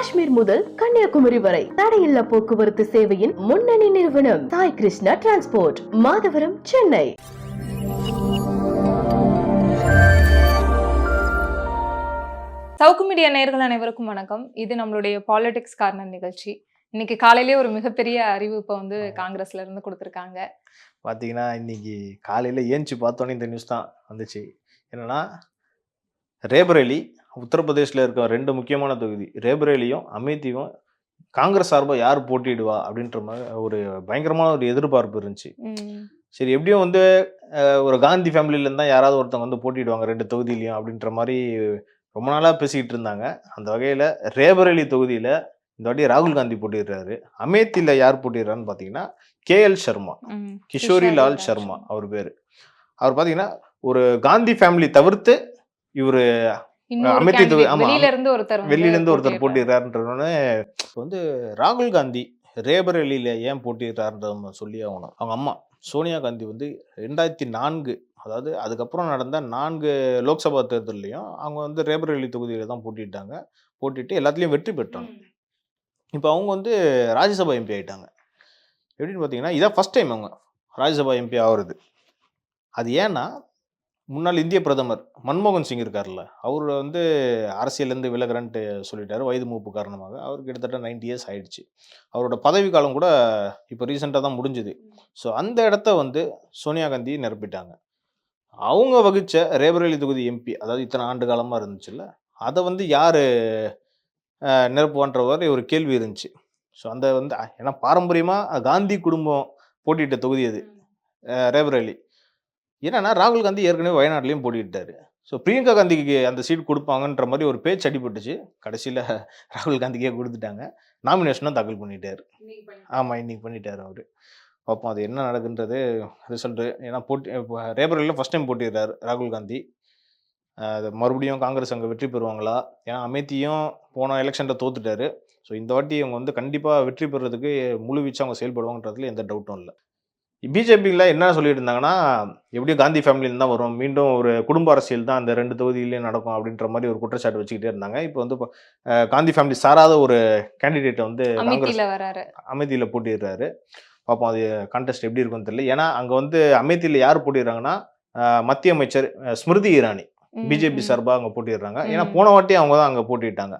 காஷ்மீர் முதல் கன்னியாகுமரி வரை தடையில்லா போக்குவரத்து சேவையின் முன்னணி நிறுவனம் சாய் கிருஷ்ணா டிரான்ஸ்போர்ட், மாதவரம், சென்னை. சவுக்கு மீடியா நேயர்கள் அனைவருக்கும் வணக்கம். இது நம்மளுடைய பாலிடிக்ஸ் கார்னர் நிகழ்ச்சி. இன்னைக்கு காலையிலேயே ஒரு மிகப்பெரிய அறிவிப்பை காங்கிரஸ்ல இருந்து கொடுத்துருக்காங்க. பார்த்தீங்கன்னா இன்னைக்கு காலையில் ஏஞ்சி பார்த்தோன்னே இந்த நியூஸ் தான் வந்துச்சு. என்னன்னா, ரேபரேலி உத்தரப்பிரதேசில் இருக்க 2 முக்கியமான தொகுதி ரேபரேலியும் அமேத்தியும் காங்கிரஸ் சார்பாக யார் போட்டிடுவா அப்படின்ற மாதிரி ஒரு பயங்கரமான ஒரு எதிர்பார்ப்பு இருந்துச்சு. சரி, எப்படியும் ஒரு காந்தி ஃபேமிலியிலேருந்து தான் யாராவது ஒருத்தவங்க போட்டிடுவாங்க 2 தொகுதியிலையும் அப்படின்ற மாதிரி ரொம்ப நாளாக பேசிக்கிட்டு இருந்தாங்க. அந்த வகையில் ரேபரேலி தொகுதியில் இந்த வாட்டி ராகுல் காந்தி போட்டிடுறாரு. அமேத்தியில் யார் போட்டிடுறான்னு பார்த்தீங்கன்னா KL சர்மா, கிஷோரி லால் சர்மா அவர் பேர். அவர் பார்த்தீங்கன்னா ஒரு காந்தி ஃபேமிலி தவிர்த்து இவர் அமேத்தி தொகுதி வெளியிலேருந்து ஒருத்தர் போட்டிடுறாருன்றோன்னு ராகுல் காந்தி ரேபரேலியில் ஏன் போட்டிடுறாருன்ற சொல்லி ஆகணும். அவங்க அம்மா சோனியா காந்தி 2004 அதாவது அதுக்கப்புறம் நடந்த 4 லோக்சபா தேர்தல்லையும் அவங்க ரேபரேலி தொகுதியில் தான் போட்டிட்டு எல்லாத்துலேயும் வெற்றி பெற்றாங்க. இப்போ அவங்க ராஜ்யசபா எம்பி ஆகிட்டாங்க. எப்படின்னு பார்த்தீங்கன்னா இதான் ஃபஸ்ட் டைம் அவங்க ராஜ்யசபா எம்பி ஆகுறது. அது ஏன்னா முன்னாள் இந்திய பிரதமர் மன்மோகன் சிங் இருக்கார்ல, அவர் அரசியலேருந்து விலகிறன்ட்டு சொல்லிட்டாரு வயது மூப்பு காரணமாக. அவருக்கு கிட்டத்தட்ட 90 இயர்ஸ் ஆயிடுச்சு. அவரோட பதவி காலம் கூட இப்போ ரீசெண்டாக தான் முடிஞ்சுது. ஸோ அந்த இடத்த சோனியா காந்தி நிரப்பிட்டாங்க. அவங்க வகிச்ச ரேபரேலி தொகுதி எம்பி, அதாவது இத்தனை ஆண்டு காலமாக இருந்துச்சுல்ல, அதை யார் நிரப்புவான்ற ஒரு கேள்வி இருந்துச்சு. ஸோ அந்த ஏன்னா பாரம்பரியமாக காந்தி குடும்பம் போட்டியிட்ட தொகுதி அது ரேபரேலி. என்னன்னா ராகுல் காந்தி ஏற்கனவே வயநாட்டிலையும் போட்டிட்டாரு. ஸோ பிரியங்கா காந்திக்கு அந்த சீட் கொடுப்பாங்கன்ற மாதிரி ஒரு பேச்சு அடிபட்டுச்சு. கடைசியில் ராகுல் காந்திக்கே கொடுத்துட்டாங்க. நாமினேஷனும் தாக்கல் பண்ணிட்டாரு. ஆமாம், இன்னைக்கு பண்ணிட்டார் அவர். பார்ப்போம் அது என்ன நடக்குன்றது ரிசல்ட்டு. ஏன்னா ரேபரேலியில் ஃபஸ்ட் டைம் போட்டிடுறாரு ராகுல் காந்தி. அது மறுபடியும் காங்கிரஸ் அங்கே வெற்றி பெறுவாங்களா? ஏன்னா அமேத்தியும் போன எலெக்ஷனில் தோத்துட்டாரு. ஸோ இந்த வாட்டி அவங்க கண்டிப்பாக வெற்றி பெறுறதுக்கு முழு வீச்சு அவங்க செயல்படுவாங்கன்றதுல எந்த டவுட்டும் இல்லை. பிஜேபியில் என்ன சொல்லிட்டு இருந்தாங்கன்னா, எப்படியும் காந்தி ஃபேமிலியில தான் வரும், மீண்டும் ஒரு குடும்ப அரசியல் தான் அந்த 2 தொகுதியிலையும் நடக்கும் அப்படின்ற மாதிரி ஒரு குற்றச்சாட்டு வச்சுக்கிட்டே இருந்தாங்க. இப்போ காந்தி ஃபேமிலி சாராத ஒரு கேண்டிடேட்டை அமேத்தியில் போட்டிடுறாரு. பார்ப்போம் அது கான்டெஸ்ட் எப்படி இருக்குன்னு தெரியல. ஏன்னா அங்கே அமேத்தியில் யார் போட்டிடுறாங்கன்னா மத்திய அமைச்சர் ஸ்மிருதி இரானி பிஜேபி சார்பாக அங்கே போட்டிடுறாங்க. ஏன்னா போன வாட்டி அவங்க தான் அங்கே போட்டிட்டாங்க.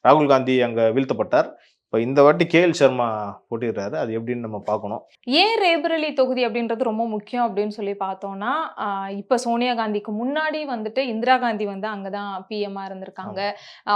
ராகுல் காந்தி அங்கே வீழ்த்தப்பட்டார். இப்போ இந்த வாட்டி KL சர்மா போட்டிடுறாரு. அது எப்படின்னு நம்ம பார்க்கணும். ஏன் ரேபரேலி தொகுதி அப்படின்றது ரொம்ப முக்கியம் அப்படின்னு சொல்லி பார்த்தோம்னா, இப்போ சோனியா காந்திக்கு முன்னாடி இந்திரா காந்தி அங்கே தான் பிஎம்மா இருந்திருக்காங்க.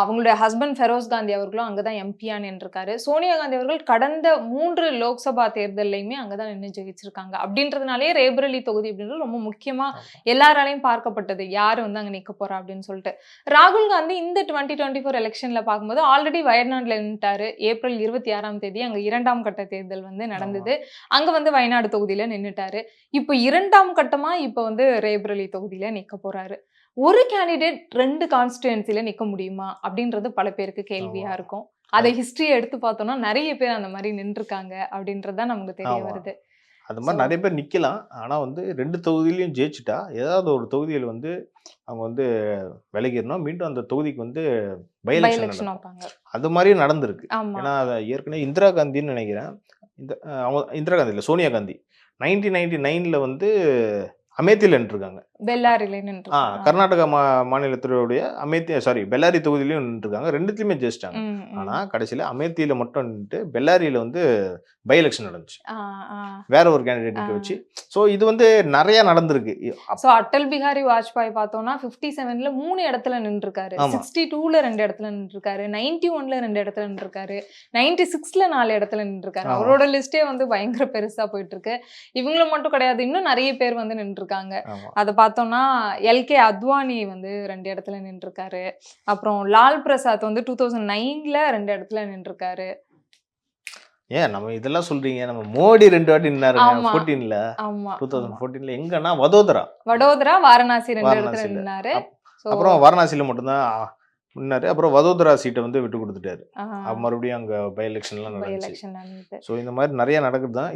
அவங்களுடைய ஹஸ்பண்ட் ஃபெரோஸ் காந்தி அவர்களும் அங்கே தான் எம்பியா நின்றுருக்காரு. சோனியா காந்தி அவர்கள் கடந்த 3 லோக்சபா தேர்தல்லையுமே அங்கே தான் நின்று ஜெயிச்சிருக்காங்க. அப்படின்றதுனாலே ரேபரேலி தொகுதி அப்படின்றது ரொம்ப முக்கியமாக எல்லாராலையும் பார்க்கப்பட்டது. யார் அங்கே நிற்க போறா அப்படின்னு சொல்லிட்டு. ராகுல் காந்தி இந்த 2024 எலெக்ஷனில் பார்க்கும்போது ஆல்ரெடி வயநாட்டில் நின்றுட்டாரு. ஏப்ரல் 26ஆம் தேதி அங்க 2ஆம் கட்ட தேர்தல் நடந்தது. அங்க வயநாடு தொகுதியில நின்னுட்டாரு. இப்போ 2ஆம் கட்டமா இப்போ ரேபரேலி தொகுதியில நிக்க போறாரு. ஒரு கேண்டிடேட் 2 கான்ஸ்டிட்யூன்சில நிக்க முடியுமா அப்படின்றது பல பேருக்கு கேள்வியா இருக்கும். அதை ஹிஸ்டரியை எடுத்து பார்த்தோம்னா நிறைய பேர் அந்த மாதிரி நின்றுருக்காங்க அப்படின்றதுதான் நமக்கு தெரிய வருது. அது மாதிரி நிறைய பேர் நிற்கலாம். ஆனால் 2 தொகுதியிலையும் ஜெயிச்சுட்டா ஏதாவது ஒரு தொகுதியில் அவங்க விலகிடணும். மீண்டும் அந்த தொகுதிக்கு பை எலெக்ஷன் வைப்பாங்க. அது மாதிரியும் நடந்திருக்கு. ஏன்னா ஏற்கனவே இந்திரா காந்தின்னு நினைக்கிறேன், அவங்க இந்திரா காந்தி இல்லை, சோனியா காந்தி 1999 அமேத்தியில் நின்றுருக்காங்க. கர்நாடகா மாநிலத்துடைய பெல்லாரி தொகுதியிலையும் நின்றுருக்காங்க. 2த்துலையுமே ஜெயிச்சிட்டாங்க. ஆனால் கடைசியில் அமேத்தியில் மட்டும் நின்றுட்டு பெல்லாரியில் பை எலெக்ஷன் நடந்துச்சு வேற ஒரு கேண்டிடேட் வச்சு. ஸோ இது நிறைய நடந்திருக்கு. அட்டல் பிஹாரி வாஜ்பாய் பார்த்தோம்னா 57ல 3 இடத்துல நின்றுருக்காரு, 62ல 2 இடத்துல நின்றுருக்காரு, 91ல 2 இடத்துல நின்றுருக்காரு, 96ல 4 இடத்துல நின்றுருக்காரு. அவரோட லிஸ்டே பயங்கர பெருசா போயிட்டு இருக்கு. இவங்களும் மட்டும் கிடையாது, இன்னும் நிறைய பேர் நின்றுருக்காங்க. அதை பார்த்தோம்னா LK அத்வானி 2 இடத்துல நின்றுருக்காரு. அப்புறம் லால் பிரசாத் 2009ல 2 இடத்துல நின்றுருக்காரு. ஏன் நம்ம இதெல்லாம் சொல்றீங்க? நம்ம மோடி 2 வாட்டி நின்னாருங்க 14ல. 2014ல எங்கன்னா வடோதரா, வாரணாசி 2 இடத்துல நின்னாரு. அப்புறம் வாரணாசியில மட்டும்தான் முன்னாரு. அப்புறம் வதோதரா சீட்டை வந்து விட்டு கொடுத்துட்டாரு. ஆஹ் மறுபடியும் அங்க பை எலெக்ஷன்லாம் பை நடந்துச்சு. எலெக்ஷன் நடந்தது. ஸோ இந்த மாதிரி நிறைய நடக்குது தான்.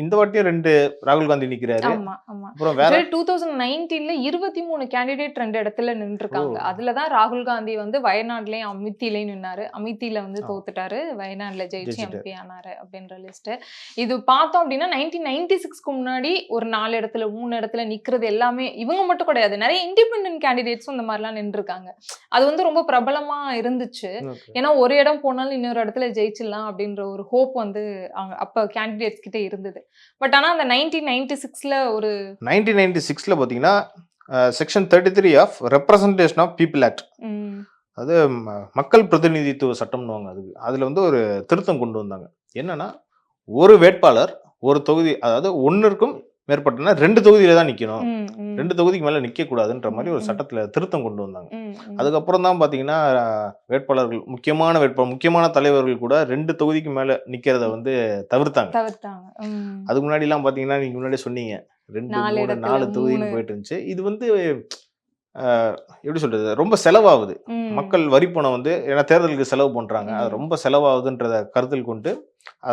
இந்த வாட்டியும் 2 ராகுல் காந்தி நிக்கிறாரு. ஆமா, ஆமா. அப்புறம் வேற 2019ல 23 கேண்டிடேட் 2 இடத்துல நின்றுருக்காங்க. ஓ. அதுல தான் ராகுல் காந்தி வந்து வயநாடுலயும், அமேத்திலயும் நின்னாரு. அமேத்தில வந்து தோத்துட்டாரு. வயநாடுல ஜெயிச்சு ஜெயிச்சிட்டாரு. எம்பி ஆனாரு அப்படின்ற லிஸ்ட். இது பார்த்தோம் அப்படின்னா 1996க்கு முன்னாடி ஒரு 4 இடத்துல 3 இடத்துல நிக்கிறது எல்லாமே இவங்க மட்டும் கிடையாது. நிறைய இண்டிபெண்டன்ட் கேண்டிடேட்ஸும் இந்த மாதிரிலாம் நின்றுருக்காங்க. அது வந்து ரொம்ப பிரபலமா இருந்துச்சு. Okay. ஏன்னா ஒரு இடம் போனாலும் இன்னொரு இடத்துல ஜெயிச்சிடலாம் அப்படின்ற ஒரு ஹோப் வந்து அவங்க அப்ப கேண்டிடேட்ஸ் கிட்ட இருந்தது. பட் ஆனா அந்த 1996ல ஒரு 1996ல பாத்தீங்கன்னா section 33 of representation of people act, ம், அது மக்கள் பிரதிநிதித்துவ சட்டம்னுவாங்க. அதுல வந்து ஒரு திருத்தம் கொண்டு வந்தாங்க. என்னன்னா, ஒரு வேட்பாளர் ஒரு தொகுதி, அதாவது ஒன்னுக்கும் மேற்பட்டனா 2 தொகுதியில தான் நிக்கணும், ம், ம், 2 தொகுதிக்கு மேல நிக்க கூடாதுன்ற மாதிரி ஒரு ம், சட்டத்துல திருத்தம் கொண்டு வந்தாங்க. ம், ம். அதுக்கப்புறம் தான் பாத்தீங்கன்னா வேட்பாளர்கள், முக்கியமான தலைவர்கள் கூட 2 தொகுதிக்கு மேல நிக்கிறத வந்து தவிர்த்தாங்க. தவிர்த்தாங்க. ம். அதுக்கு முன்னாடி எல்லாம் பாத்தீங்கன்னா, நீங்க முன்னாடியே சொன்னீங்க 2, 4 3, இடத்துல 4 தொகுதின்னு 3. போயிட்டு இருந்துச்சு. இது வந்து எப்படி சொல்றது, ரொம்ப செலவாகுது. ம். மக்கள் வரி பணம் வந்து, ஏன்னா தேர்தலுக்கு செலவு பண்றாங்க, அது ம். ரொம்ப செலவாகுதுன்றத கருத்தில் கொண்டு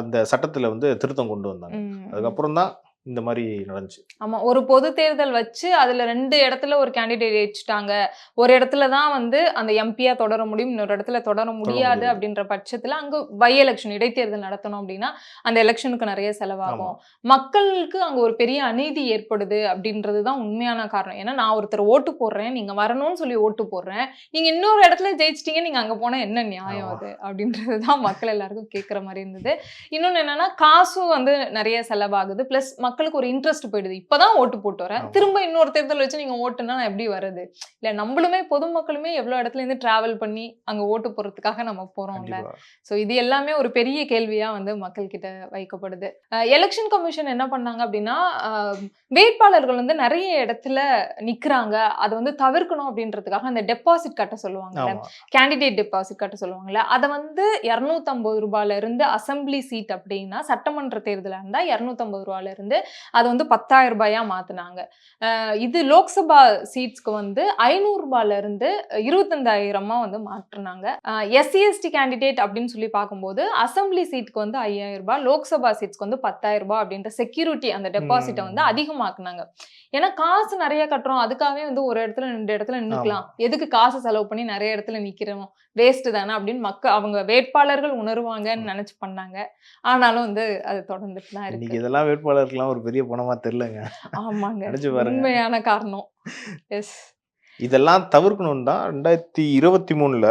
அந்த சட்டத்துல வந்து திருத்தம் கொண்டு வந்தாங்க. ம், ம். அதுக்கப்புறம் தான் இந்த மாதிரி நடந்துச்சு. ஆமா. ஒரு பொது தேர்தல் வச்சு அதுல 2 இடத்துல ஒரு கேண்டிடேட் ஜெயிச்சுட்டாங்க. ஒரு இடத்துல தான் வந்து அந்த எம்பியா தொடர முடியும். இன்னொரு இடத்துல தொடர முடியாது முடியாது. அப்படின்ற பட்சத்துல அங்க பை எலெக்ஷன் இடைத்தேர்தல் நடத்தணும் அப்படின்னா அந்த எலெக்ஷனுக்கு நிறைய ஆமா. செலவாகும். மக்களுக்கு அங்க ஒரு பெரிய அநீதி ஏற்படுது அப்படின்றது தான் உண்மையான காரணம். ஏன்னா நான் ஒருத்தர் ஓட்டு போடுறேன், நீங்க வரணும்னு சொல்லி ஓட்டு போடுறேன். நீங்க இன்னொரு இடத்துல ஜெயிச்சிட்டீங்க, நீங்க அங்க போனா என்ன நியாயம் ஆமா. அது? அப்படின்றது தான் மக்கள் எல்லாருக்கும் கேட்கிற மாதிரி இருந்தது. இன்னொன்னு என்னன்னா, காசும் வந்து நிறைய செலவாகுது. பிளஸ் மக்களுக்கு ஒரு இன்ட்ரெஸ்ட் போயிடுது. இப்பதான் ஓட்டு போட்டு வரேன், ஆமா. திரும்ப இன்னொரு தேர்தல் வச்சு நீங்க ஓட்டுனா நான் எப்படி வருது? இல்ல நம்மளுமே பொதுமக்களுமே எவ்வளவு இடத்துல இருந்து டிராவல் பண்ணி அங்க ஓட்டு போடுறதுக்காக நம்ம போறோம்ல. கண்டிப்பா. சோ இது எல்லாமே ஒரு பெரிய கேள்வியா வந்து மக்கள் கிட்ட வைக்கப்படுது. எலெக்ஷன் கமிஷன் என்ன பண்ணாங்க அப்படின்னா, வேட்பாளர்கள் வந்து நிறைய இடத்துல நிக்கிறாங்க, அதை வந்து தவிர்க்கணும் அப்படின்றதுக்காக அந்த டெபாசிட் கட்ட சொல்லுவாங்கல்ல, ஆமா. கேண்டிடேட் டெபாசிட் கட்ட சொல்லுவாங்கல்ல, அதை வந்து 250 ரூபாயில இருந்து அசம்பிளி சீட் அப்படின்னா சட்டமன்ற தேர்தலா இருந்தா 250 ரூபாயில இருந்து அதை வந்து 10,000 ரூபாயா மாத்துனாங்க. இது லோக்சபா சீட்ஸ்க்கு வந்து 500 ரூபாயில இருந்து 25,000 வந்து மாற்றினாங்க. எஸ்சி எஸ்டி கேண்டிடேட் அப்படின்னு சொல்லி பார்க்கும்போது அசம்பிளி சீட்டுக்கு வந்து 5,000 ரூபாய், லோக்சபா சீட்ஸ்க்கு வந்து 10,000 ரூபாய் அப்படின்ற செக்யூரிட்டி அந்த டெபாசிட்டை வந்து அதிகமாக்குனாங்க. ஏன்னா காசு நிறைய கட்டுறோம், அதுக்காகவே வந்து ஒரு இடத்துல 2 இடத்துல நின்னுக்கலாம், எதுக்கு காசு செலவு பண்ணி நிறைய இடத்துல நிக்கிறோம், வேஸ்ட் தானே அப்படின்னு அவங்க வேட்பாளர்கள் உணர்வாங்கன்னு நினைச்சு பண்ணாங்க. ஆனாலும் வந்து அது தொடர்ந்துட்டு தான் இன்னைக்கு இருக்கு. இதெல்லாம் வேட்பாளருக்குலாம் ஒரு பெரிய பணமா தெரியலங்க. ஆமாங்க, நினைச்சு பாருங்க. உண்மையான காரணம். எஸ். இதெல்லாம் தவிர்க்கணும் தான் 2023ல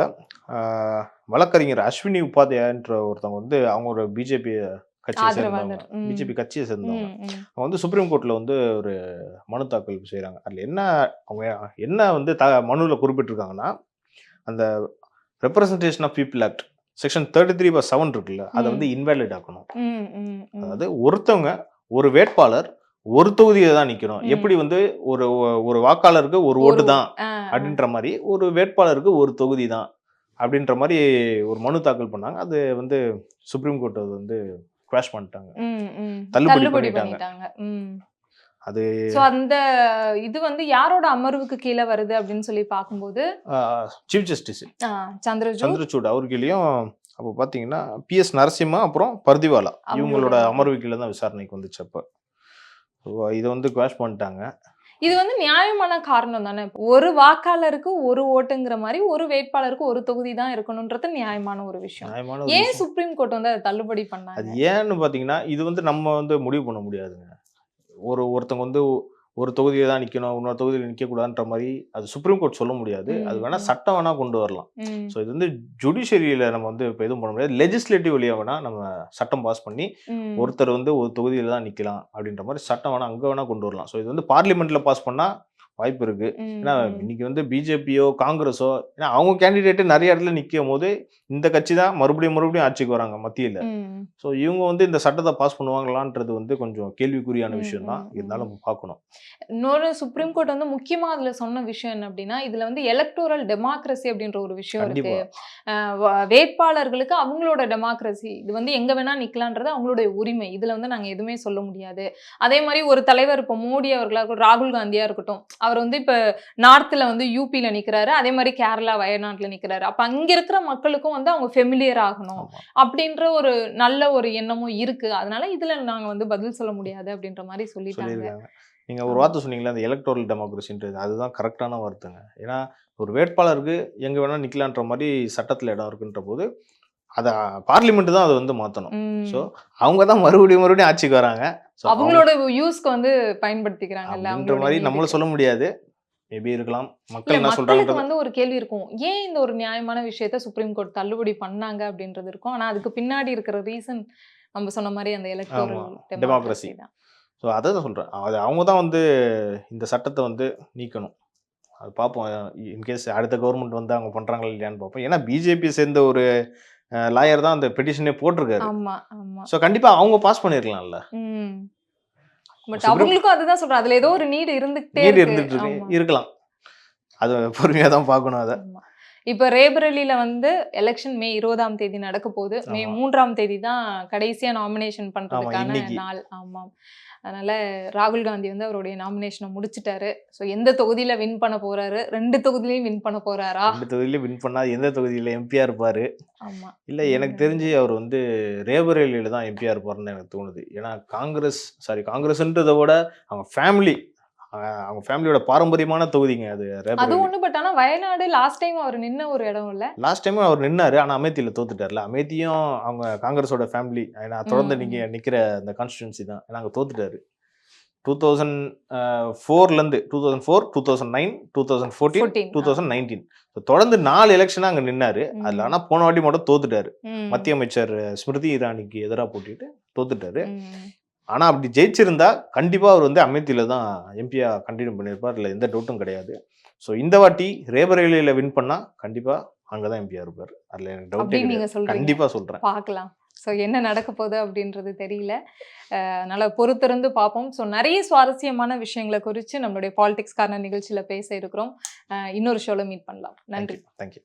வழக்கறிஞர் அஸ்வினி உபாத்யாயன்ற ஒருத்தவங்க வந்து, அவங்க ஒரு பிஜேபி கட்சியை சேர்ந்தவங்க, ஆதரவாளர். ம். பிஜேபி கட்சியை சேர்ந்தவங்க. ம், ம். அவங்க வந்து சுப்ரீம் கோர்ட்ல வந்து ஒரு மனு தாக்கல் செய்றாங்க. அதுல என்ன, அவங்க என்ன வந்து மனுவில் குறிப்பிட்டிருக்காங்கன்னா, அந்த representation of people act section 33/7 இருக்குல்ல, அதை வந்து இன்வேலிட் ஆக்கணும். ம், ம், ம். அதாவது ஒருத்தவங்க, ஒரு வேட்பாளர் ஒரு தொகுதியில தான் நிக்கணும். ம். எப்படி வந்து ஒரு வாக்காளருக்கு ஒரு ஓட்டு தான் ஆ, அப்படின்ற மாதிரி, ஒரு வேட்பாளருக்கு ஒரு தொகுதி தான் அப்படின்ற மாதிரி ஒரு மனு தாக்கல் பண்ணாங்க. அது வந்து சுப்ரீம் கோர்ட் அது வந்து கிராஷ் பண்ணிட்டாங்க, ம், ம். தள்ளுபடி தள்ளுபடி பண்ணிட்டாங்க. பண்ணிட்டாங்க. ம். அது சோ அந்த இது வந்து யாரோட அமர்வுக்கு கீழ வருது அப்படின்னு சொல்லி பார்க்கும்போது சீஃப் ஜஸ்டிஸ் சந்திரசூட் சந்திரசூட் அவர் கீழயும், அப்போ பார்த்தீங்கன்னா PS நரசிம்மா அப்புறம் பர்திவாலா இவங்களோட அமர்வு கீழே தான் விசாரணைக்கு வந்துச்சு. அப்போ இதை வந்து கிராஷ் பண்ணிட்டாங்க. இது வந்து நியாயமான காரணம் தானே. ஒரு வாக்காளருக்கு ஒரு ஓட்டுங்கிற மாதிரி ஒரு வேட்பாளருக்கு ஒரு தொகுதி தான் இருக்கணும்ன்றது நியாயமான ஒரு விஷயம். நியாயமான ஒரு ஏன் விஷயம். சுப்ரீம் கோர்ட் வந்து அதை தள்ளுபடி அது பண்ணாங்க? ஏன்னு பார்த்தீங்கன்னா, இது வந்து நம்ம வந்து முடிவு பண்ண முடியாதுங்க. ஒருத்தவங்க வந்து ஒரு தொகுதியில தான் நிக்கணும், இன்னொரு தொகுதியில நிக்கக்கூடாதுன்ற மாதிரி அது சுப்ரீம் கோர்ட் சொல்ல முடியாது. அது வேணா சட்டம் வேணா கொண்டு வரலாம். ம். ஸோ இது வந்து ஜுடிஷியரியில நம்ம வந்து இப்போ எதுவும் பண்ண முடியாது. லெஜிஸ்லேட்டிவ் வழியா வேணா நம்ம சட்டம் பாஸ் பண்ணி, ம். ஒருத்தர் வந்து ஒரு தொகுதியில தான் நிக்கலாம் அப்படின்ற மாதிரி சட்டம் வேணா அங்க வேணா கொண்டு வரலாம். ஸோ இது வந்து பார்லிமெண்ட்ல பாஸ் பண்ணா வாய்ப்பு இருக்கு. ம், ஏன்னா ம். இன்னைக்கு வந்து பிஜேபியோ காங்கிரஸோ, ஏன்னா அவங்க கேண்டிடேட் நிறைய இடத்துல நிற்கும் போது இந்த கட்சி தான் மறுபடியும் ஆட்சிக்கு வராங்க மத்தியில். ம். ஸோ இவங்க வந்து இந்த சட்டத்தை பாஸ் பண்ணுவாங்களான்றது வந்து கொஞ்சம் கேள்விக்குறியான ம், விஷயம் தான். ம், ம். இருந்தாலும் நம்ம பார்க்கணும். இன்னொரு சுப்ரீம் கோர்ட் வந்து முக்கியமா அதுல சொன்ன விஷயம் என்ன அப்படின்னா, இதுல வந்து எலக்டோரல் டெமோக்ரஸி அப்படின்ற ஒரு விஷயம் இருக்கு. கண்டிப்பா. வேட்பாளர்களுக்கு அவங்களோட டெமோக்ரஸி, இது வந்து எங்க வேணா நிக்கலான்றது அவங்களுடைய உரிமை. இதுல வந்து நாங்க எதுவுமே சொல்ல முடியாது. அதே மாதிரி ஒரு தலைவர் இப்போ மோடி அவர்களா இருக்கட்டும், ராகுல் காந்தியா இருக்கட்டும், அவர் வந்து இப்ப நார்த்ல வந்து யூபில நிக்கிறாரு, அதே மாதிரி கேரளா வயநாட்டுல நிக்கிறாரு. அப்ப அங்க இருக்கிற மக்களுக்கும் வந்து அவங்க ஃபெமிலியர் ஆகணும் ஆமா. அப்படின்ற ஒரு நல்ல ஒரு எண்ணமும் இருக்கு. அதனால இதுல நாங்க வந்து பதில் சொல்ல முடியாது அப்படின்ற மாதிரி சொல்லிட்டாங்க. சொல்லியிருக்காங்க. நீங்க ஒரு வார்த்தை சொன்னீங்களா, அந்த எலக்டோரல் டெமோக்ரஸின்றது அதுதான் கரெக்டான வார்த்தைங்க. ஏன்னா ஒரு வேட்பாளருக்கு எங்க வேணா நிக்கலான்ற மாதிரி சட்டத்துல இடம் இருக்குன்ற போது அத பார்லிமெண்ட் தான் அதை வந்து மாத்தணும். ஸோ அவங்க தான் மறுபடியும் ஆட்சிக்கு வராங்க. ஸோ அவங்களோட யூஸ்க்கு வந்து பயன்படுத்திக்கிறாங்கல்ல அப்படின்ற மாதிரி நம்மளும் சொல்ல முடியாது. மேபி இருக்கலாம். இல்ல, மக்கள் என்ன மக்களுக்கு சொல்றாங்கன்றது வந்து ஒரு கேள்வி இருக்கும். ஏன் இந்த ஒரு நியாயமான விஷயத்த சுப்ரீம் கோர்ட் தள்ளுபடி பண்ணாங்க அப்படின்றது இருக்கும். ஆனா அதுக்கு பின்னாடி இருக்கிற ரீசன் நம்ம சொன்ன மாதிரி அந்த எலக்டோரல் டெமோக்ரஸி. டெமோக்ரஸி தான். ஸோ அதை தான் சொல்றேன். அது அவங்க தான் வந்து இந்த சட்டத்தை வந்து நீக்கணும். அது பார்ப்போம். இன்கேஸ் அடுத்த கவர்மெண்ட் வந்து அவங்க பண்றாங்களா இல்லையான்னு பார்ப்போம். ஏன்னா பிஜேபி சேர்ந்த ஒரு லாயர் தான் அந்த பெட்டிஷனே போட்டிருக்காரு. ஆமா, ஆமா. ஸோ கண்டிப்பா அவங்க பாஸ் பண்ணிருக்கலாம்ல. பட் சுப்ரீம் அவங்களுக்கும் அதுதான் சொல்றேன். அதுல ஏதோ ஒரு நீடு இருந்துகிட்டே நீடு இருக்கு. இருந்துட்டு ஆமா. இருக்கலாம். அது பொறுமையா தான் பார்க்கணும் அதை. ஆமா. இப்ப ரேபரேலில வந்து எலெக்ஷன் மே 20ஆம் தேதி நடக்க போகுது. மே ஆமா. 3ஆம் தேதி தான் கடைசியா நாமினேஷன் பண்றதுக்கான இன்னைக்கு. நாள். ஆமாம். அதனால ராகுல் காந்தி வந்து அவருடைய நாமினேஷனை முடிச்சிட்டாரு. ஸோ எந்த தொகுதியில வின் பண்ண போறாரு, 2 தொகுதியிலையும் வின் பண்ண போறாரா? 2 தொகுதியில வின் பண்ணா எந்த தொகுதியில எம்பியா இருப்பாரு? ஆமா. இல்ல எனக்கு தெரிஞ்சு அவர் வந்து ரேபரேலியில தான் எம்பியா இருப்பாருன்னு எனக்கு தோணுது. ஏன்னா காங்கிரஸ்ன்றதை விட அவங்க ஃபேமிலியோட பாரம்பரியமான தொகுதிங்க அது அது ரேபரேலி. ஒண்ணு. பட் ஆனா வயநாடு லாஸ்ட் டைம் அவர் நின்ன ஒரு இடம் இல்ல. லாஸ்ட் டைம் அவர் நின்னாரு. ஆனா அமேத்தியில தோத்துட்டார்ல. அமேத்தியும் அவங்க காங்கிரஸோட ஃபேமிலி. ஏன்னா தொடர்ந்து நிக்கிற அந்த கான்ஸ்டிட்யூன்சி தான். ஏன்னா அங்க தோத்துட்டாரு. 2004 2009 2014 2019 தொடர்ந்து 4 எலெக்ஷனா அங்க நின்னாரு. அதுல ஆனா போன வாட்டி மட்டும் தோத்துட்டாரு. மத்திய அமைச்சர் ஸ்மிருதி இரானிக்கு எதிராக போட்டிட்டு தோத்துட்டாரு. ஆனா அப்படி ஜெயிச்சிருந்தா கண்டிப்பா அவர் வந்து அமேத்தியில தான் எம்பியா கண்டினியூ பண்ணிருப்பார். இதுல எந்த டவுட்டும் கிடையாது. ஸோ இந்த வாட்டி ரேபரேலியில வின் பண்ணா கண்டிப்பா அங்கதான் எம்பியா இருப்பார். அதுல எனக்கு டவுட்டே அப்படின்னு நீங்க கிடையாது. சொல்றீங்க. கண்டிப்பா சொல்றேன். பார்க்கலாம். ஸோ என்ன நடக்க போகுது அப்படின்றது தெரியல. அதனால பொறுத்திருந்து பார்ப்போம். ஸோ நிறைய சுவாரஸ்யமான விஷயங்களை குறித்து நம்மளுடைய பாலிடிக்ஸ் கார்னர் நிகழ்ச்சியில பேச இருக்கிறோம். இன்னொரு ஷோல மீட் பண்ணலாம். நன்றி. தேங்க்யூ.